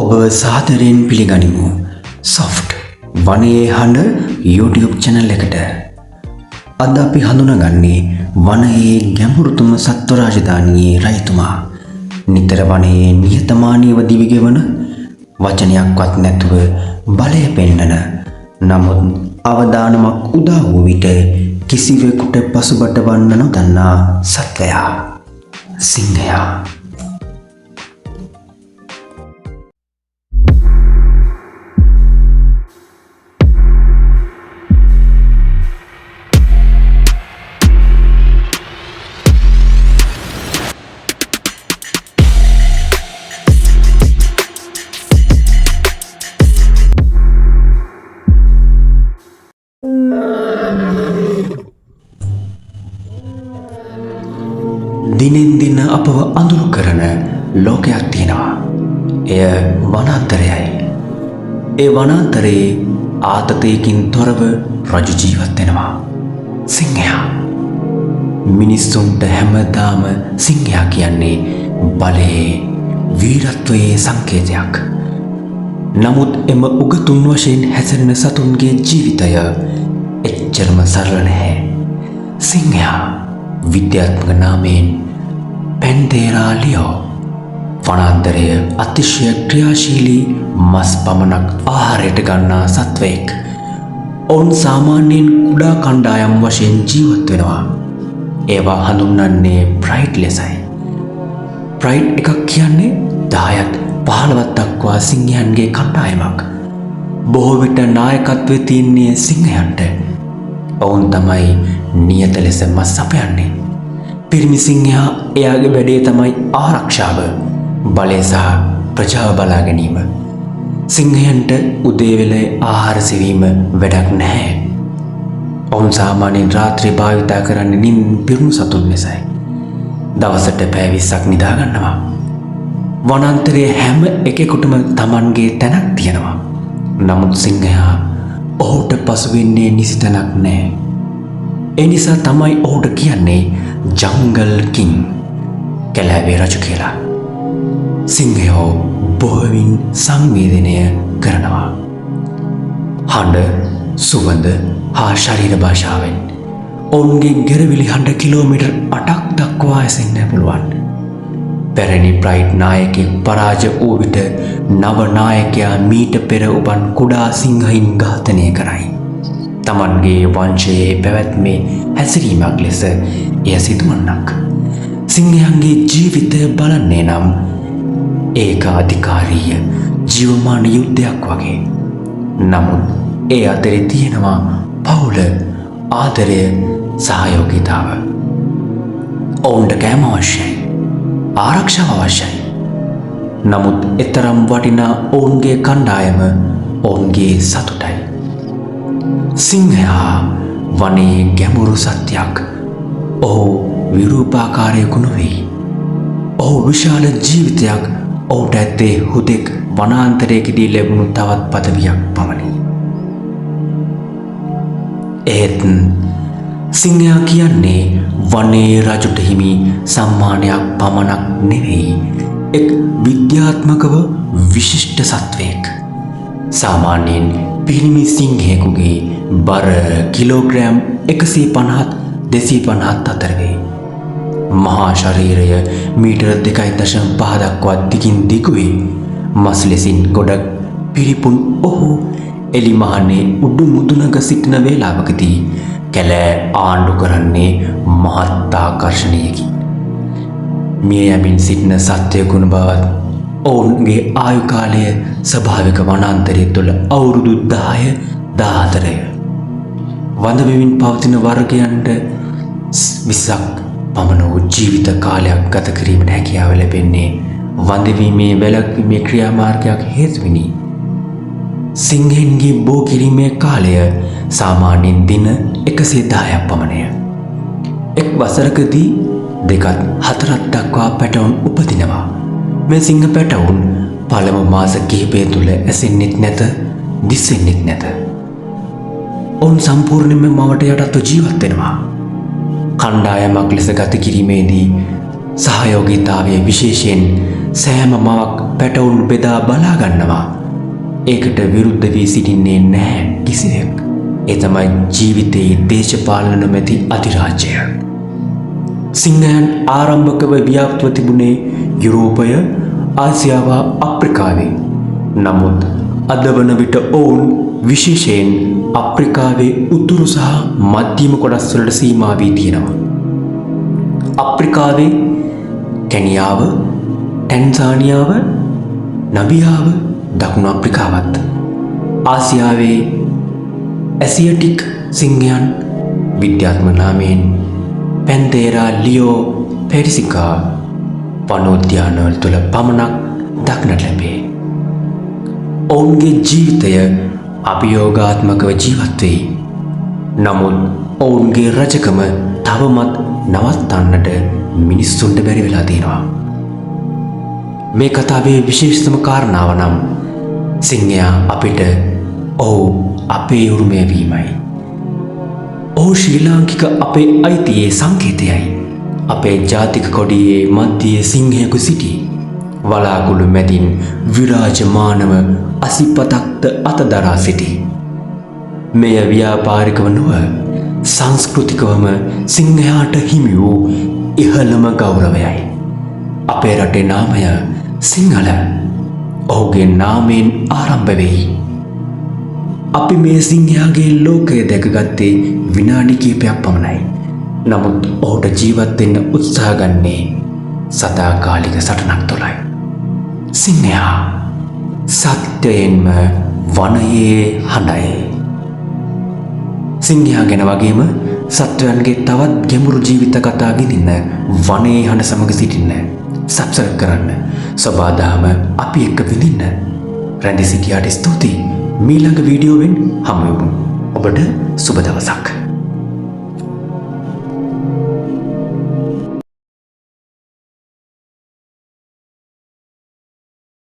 ඔබ සාදරයෙන් පිළිගනිමු සොෆ්ට් වනයේ හඬ YouTube channel එකට. අද අපි හඳුනගන්නේ වනයේ ගැඹුරුතම සත්ව රාජධානියේ රජතුමා. නිතර වනයේ නිහතමානීව දිවිගෙවන වචනයක්වත් නැතුව බලය පෙන්නන නමුත් අවදානමක් උදා වූ විට කිසිවෙකුට පසුබට වන්න නොදන්නා සත්වයා සිංහයා. දිනෙන් දින අපව අඳුරු කරන ලෝකයක් තියෙනවා. එය වනාන්තරයයි. ඒ වනාන්තරයේ ආතතියකින් තොරව රජු ජීවත් වෙනවා. සිංහයා. මිනිස්සුන්ට හැමදාම සිංහයා කියන්නේ බලයේ වීරත්වයේ සංකේතයක්. නමුත් එම උගතුන් වශයෙන් හැසිරෙන සතුන්ගේ ජීවිතය එච්චරම සරල නැහැ. සිංහයා විද්‍යාත්මක නාමයෙන් පැන්තේරා ලියෝ වනාන්තරය අතිශය ක්‍රියාශීලී මස් පමණක් ආහාරයට ගන්නා සත්වයෙක්. ඔවුන් සාමාන්‍යයෙන් කුඩා කණ්ඩායම් වශයෙන් ජීවත් වෙනවා. ඒවා හඳුන්වන්නේ ප්‍රයිඩ් ලෙසයි. ප්‍රයිඩ් එකක් කියන්නේ 10ත් 15ක් දක්වා සිංහයන්ගේ කණ්ඩායමක්. බොහෝ විට නායකත්වයේ තියන්නේ සිංහයන්ට. ඔවුන් තමයි නියත ලෙස මස් සපයන්නේ. පිරිමි සිංහයා එයාගේ වැඩේ තමයි ආරක්ෂාව, බලය සහ ප්‍රජාව බලා ගැනීම. සිංහයන්ට උදේවැලේ ආහාර සෙවීම වැඩක් නැහැ. ඔවුන් සාමාන්‍යයෙන් රාත්‍රී භාවිතා කරන්නේ නිින් පිරුණු සතුන් ලෙසයි. දවසට පැය 20ක් නිදා ගන්නවා. වනාන්තරයේ හැම එකෙකුටම Tamanගේ තැනක් තියෙනවා. නමුත් සිංහයා ඔහුට පසු වෙන්නේ නිසි තැනක් නැහැ. ඒ නිසා තමයි ඔහුට කියන්නේ ජංගල් කිං, කැලෑවේ රජු කියලා. සිංහයෝ බොහෝවින් සංවේදනය කරනවා. හඬ, සුවඳ හා ශරීර භාෂාවෙන් ඔවුන්ගේ ගෙරවිලි හඬ කිලෝමීටර් 8ක් දක්වා ඇසෙන්න පුළුවන්. පැරණි ප්‍රයිඩ් නායකයෙක් පරාජය වූ විට නව නායකයා මීට පෙර උපන් කුඩා සිංහයින් ඝාතනය කරයි. Tamanගේ වංශයේ පැවැත්මේ හැසිරීමක් ලෙස එය සිදුවන්නක්. සිංහයන්ගේ ජීවිතය බලන්නේ නම් ඒකාධිකාරීය ජීවමාන යුද්ධයක් වගේ. නමුත් ඒ අතරේ තියෙනවා පවුල, ආදරය, සහයෝගීතාව. ඔවුන්ට කෑම අවශ්‍යයි, ආරක්ෂාව අවශ්‍යයි. නමුත් එතරම් වටිනා ඔවුන්ගේ කණ්ඩායම ඔවුන්ගේ සතුටයි. සිංහයා වනයේ ගැඹුරු සත්‍යයක්. ඔහු විරූපාකාරයෙකු නොවෙයි. ඔහු විශාල ජීවිතයක්. ඔහුට ඇත්තේ හුදෙක් වනාන්තරයකදී ලැබුණු තවත් පදවියක් පමණි. ඒත් සිංහයා කියන්නේ වනයේ රජුට හිමි සම්මානයක් පමණක් නෙවෙයි. එක් විද්‍යාත්මකව විශිෂ්ට සත්වයෙක්. සාමාන්‍යයෙන් පිරිමි සිංහයෙකුගේ බර කිලෝග්‍රෑම් 150-250 අතර වේ. මහා ශරීරය මීටර 2.5 දක්වා දිගින් දිගුයි. මස් ලෙසින් ගොඩක් පිරිපුන් ඔහු එලිමහනේ උඩු මුදුනක සිටින වේලාවකදී කැලෑ ආණ්ඩු කරන්නේ මහත් ආකර්ෂණයකි. මිය යමින් සිටින සත්වයෙකුන් බවත් ඔවුන්ගේ ආයු කාලය ස්වභාවික වනාන්තරය තුළ අවුරුදු 10-14ය. වඳ වෙමින් පවතින වර්ගයන්ට 20ක් පමණ වූ ජීවිත කාලයක් ගත කිරීමට හැකියාව ලැබෙන්නේ වඳවීමේ වැළැක්වීමේ ක්‍රියාමාර්ගයක් හේතුවෙනි. සිංහයන්ගේ බෝ කිරීමේ කාලය සාමාන්‍යයෙන් දින 110ක් පමණය. එක් වසරකදී 2-4ක් දක්වා පැටවුන් උපදිනවා. මේ සිංහ පැටවුන් පළමු මාස කිහිපය තුළ ඇසෙන්නෙත් නැත, දිස්සෙන්නෙත් නැත. ඔවුන් සම්පූර්ණයෙන්ම මවට යටත්ව ජීවත් වෙනවා. කණ්ඩායමක් ලෙස ගත කිරීමේදී සහයෝගීතාවය විශේෂයෙන් සෑම මවක් පැටවුන් බෙදා බලා ගන්නවා. ඒකට විරුද්ධ වී සිටින්නේ නැහැ කිසිවෙක්. ඒ තමයි ජීවිතයේ දේශපාලන නොමැති අධිරාජ්‍යය. සිංහයන් ආරම්භකව ව්‍යාප්තව තිබුණේ යුරෝපය, ආසියාව, අප්‍රිකාවේ. නමුත් අද වන විට ඔවුන් විශේෂයෙන් අප්‍රිකාවේ උතුරු සහ මධ්‍යම කොටස් වලට සීමා වී තියෙනවා. අප්‍රිකාවේ කෙනියාව, ටැන්සානියාව, නමිබියාව, දකුණු අප්‍රිකාවත්. ආසියාවේ ඇසියටික් සිංහයන් විද්‍යාත්මක නාමයෙන් පැන්තේරා ලියෝ පෙරිසිකා වනෝද්‍යානවල තුළ පමණක් දක්නට ලැබේ. ඔවුන්ගේ ජීවිතය අභියෝගාත්මකව ජීවත් වෙයි. නමුත් ඔවුන්ගේ රජකම තවමත් නවත්තන්නට මිනිස්සුන්ට බැරි වෙලා තියෙනවා. මේ කතාවේ විශේෂතම කාරණාව නම් සිංහයා අපිට ඔහු අපේ උරුමය වීමයි. ඔහු ශ්‍රී ලාංකික අපේ අයිතියේ සංකේතයයි. අපේ ජාතික කොඩියේ මධ්‍යයේ සිංහයෙකු සිටි. වලාකුළු මැදින් විරාජමානව අසිපතක්ද අතදරා සිටි. මෙය ව්‍යාපාරිකව නොව සංස්කෘතිකවම සිංහයාට හිමි වූ ඉහළම ගෞරවයයි. අපේ රටේ නාමය සිංහල ඔහුගේ නාමයෙන් ආරම්භ වෙයි. අපි මේ සිංහයාගේ ලෝකය දැකගත්තේ විනාඩි කිහිපයක් පමණයි. නමුත් ඔහුට ජීවත් වෙන්න උත්සාහ ගන්නේ සදාකාලික සටනක් තුළයි. සිංහයා සත්‍යයෙන්ම වනයේ හඬයි. සිංහයා ගැන වගේම සත්වයන්ගේ තවත් ගැඹුරු ජීවිත කතා විඳින්න වනයේ හඬ සමග සිටින්න සබ්ස්ක්‍රයිබ් කරන්න. සබාදාම අපි එක්ක විඳින්න. රැඳී සිටියාට ස්තුතියි. මීළඟ වීඩියෝවෙන් හමු වෙමු. ඔබට සුබ දවසක්.